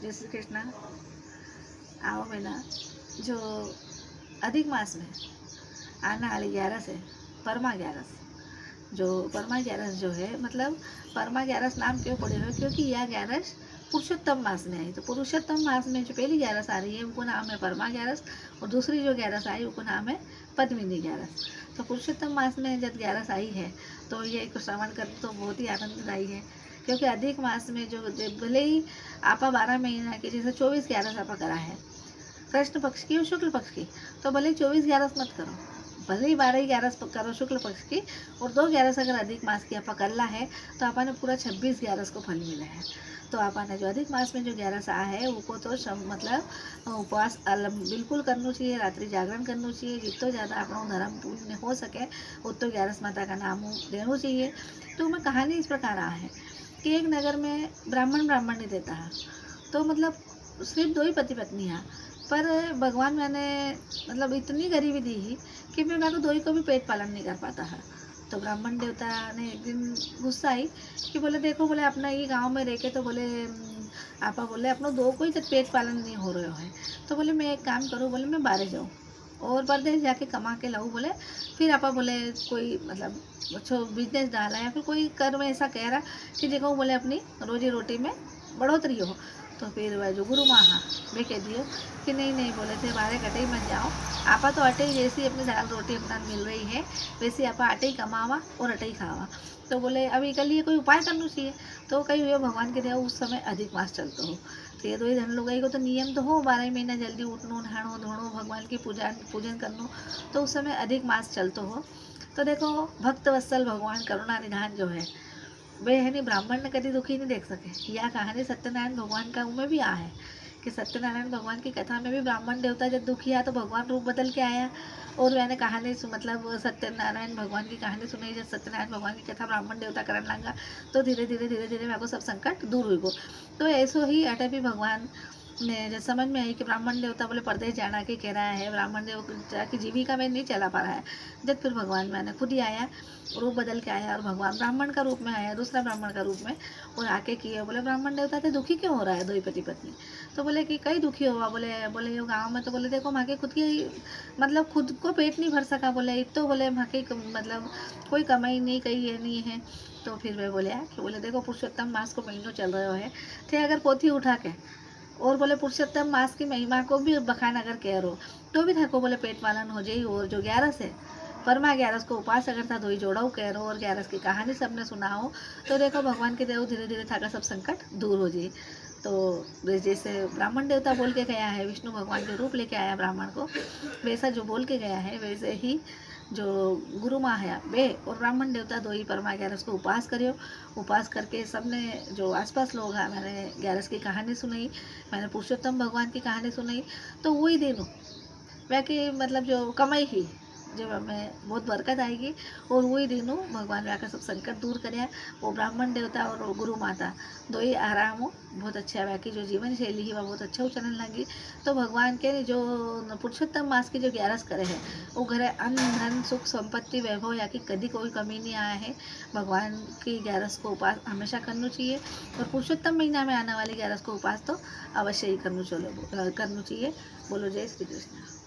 जय श्री कृष्णा। आओ बेटा, जो अधिक मास में आने वाली 11 है परमा 11, जो परमा 11 जो है, मतलब परमा 11 नाम क्यों पड़े हुए, क्योंकि यह 11 पुरुषोत्तम मास में आई। तो पुरुषोत्तम मास में जो पहली 11 आ रही है उनको नाम है परमा 11, और दूसरी जो 11 आई उनको नाम है पद्मिनी 11। तो पुरुषोत्तम मास में जब 11 आई है तो ये को श्रवण कर तो बहुत ही आनंददायी है, क्योंकि अधिक मास में जो भले ही आपा 12 महीना की जैसे 24/11 आपा करा है कृष्ण पक्ष की और शुक्ल पक्ष की, तो भले 24/11 मत करो, भले ही 12/11 करो शुक्ल पक्ष की, और 2/11 अगर अधिक मास की आपा करला है तो आपा ने पूरा 26/11 को फल मिला है। तो आपा ने जो अधिक मास में जो 11 आ है वो तो मतलब उपवास बिल्कुल करना चाहिए, रात्रि जागरण करना चाहिए, जितो ज़्यादा अपना धर्म पुण्य हो सके उतो 11 माता का नाम लेना चाहिए। तो मैं कहानी इस प्रकार आ है कि एक नगर में ब्राह्मण नहीं देता है, तो मतलब सिर्फ 2 ही पति पत्नी है, पर भगवान मैंने मतलब इतनी गरीबी दी ही कि मैं मेरे को 2 ही को भी पेट पालन नहीं कर पाता है। तो ब्राह्मण देवता ने एक दिन गुस्सा आई कि बोले देखो, बोले अपना ये गांव में रह के तो बोले आपा बोले अपना 2 को ही तो पेट पालन नहीं हो रहे है, तो बोले मैं एक काम करूँ, बोले मैं बाहर जाऊँ और परदेश जाके कमा के लाऊँ, बोले फिर आपा बोले कोई मतलब अच्छा बिजनेस डाला या फिर कोई कर में ऐसा कह रहा कि देखो बोले अपनी रोजी रोटी में बढ़ोतरी हो। तो फिर वह जो गुरु माँ हाँ वे कह दियो कि नहीं नहीं, बोले थे बाहर कटे ही मत जाओ, आपा तो अटे ही जैसी अपनी दाल रोटी अपना मिल रही है वैसे आपा अटे ही कमावा और अटे ही खावा। तो बोले अभी कल ये कोई उपाय करना चाहिए। तो कहीं हुए भगवान के देव उस समय अधिक मास चलते हो, तो ये 2 ही धन लोग को तो नियम तो हो 12 महीना जल्दी उठनो नहानो धोनो भगवान की पूजन करनो, तो उस समय अधिक मास चलते हो। तो देखो भक्त वत्सल भगवान करुणा निधान जो है वे है नहीं, ब्राह्मण ने कभी दुखी नहीं देख सके। यह कहानी सत्यनारायण भगवान का में भी आ है कि सत्यनारायण भगवान की कथा में भी ब्राह्मण देवता जब दुखी आया तो भगवान रूप बदल के आया, और मैंने कहानी मतलब सत्यनारायण भगवान की कहानी सुनी, जब सत्यनारायण भगवान की कथा ब्राह्मण देवता करने लगा तो धीरे धीरे मेरे को सब संकट दूर हुई गो। तो ऐसो ही अटे भी भगवान ने जब समझ में आई कि ब्राह्मण देवता बोले परदेश जाना के कह रहा है, ब्राह्मण देवता की जीविका में नहीं चला पा रहा है, जब फिर भगवान मैंने खुद ही आया, रूप बदल के आया और भगवान ब्राह्मण का रूप में आया, दूसरा ब्राह्मण का रूप में, और आके किए बोले ब्राह्मण देवता थे दुखी क्यों हो रहा है 2 ही पति पत्नी। तो बोले कि कई दुखी हुआ, बोले बोले ये गाँव में तो बोले देखो माँ के खुद की मतलब खुद को पेट नहीं भर सका, बोले एक तो बोले माँ की मतलब कोई कमाई नहीं, कहीं ये नहीं है। तो फिर वे बोले कि बोले देखो पुरुषोत्तम मास को महीनों चल रहे है थे, अगर पोथी उठा के और बोले पुरुषोत्तम मास की महिमा को भी बखान अगर कह रो तो भी थको बोले पेट पालन हो जाए। और जो 11 है परमा 11 को उपास अगर था धोई जोड़ाऊ कह रो और 11 की कहानी सबने सुनाओ, तो देखो भगवान के देव धीरे धीरे थाका सब संकट दूर हो जाए। तो जैसे ब्राह्मण देवता बोल के गया है, विष्णु भगवान के रूप लेके आया ब्राह्मण को, वैसा जो बोल के गया है वैसे ही जो गुरु माँ है वे और ब्राह्मण देवता 2 ही परमा 11 को उपास करियो। उपास करके सबने जो आसपास लोग हैं, मैंने 11 की कहानी सुनाई, मैंने पुरुषोत्तम भगवान की कहानी सुनाई, तो वही दिन वह की मतलब जो कमाई ही जब हमें बहुत बरकत आएगी, और वही दिनों भगवान वह का सब संकट दूर करे। वो ब्राह्मण देवता और गुरु माता 2 ही आराम हो बहुत अच्छा, वह की जो जीवन शैली है वह बहुत अच्छा चलने लगी। तो भगवान के जो पुरुषोत्तम मास की जो 11 करे है वो घरे अन्न धन सुख संपत्ति वैभव या कि कभी कोई कमी नहीं आया है। भगवान की 11 को उपास हमेशा करना चाहिए, और पुरुषोत्तम महीना में आने वाली 11 को उपास तो अवश्य ही करना चाहिए। बोलो जय श्री कृष्ण।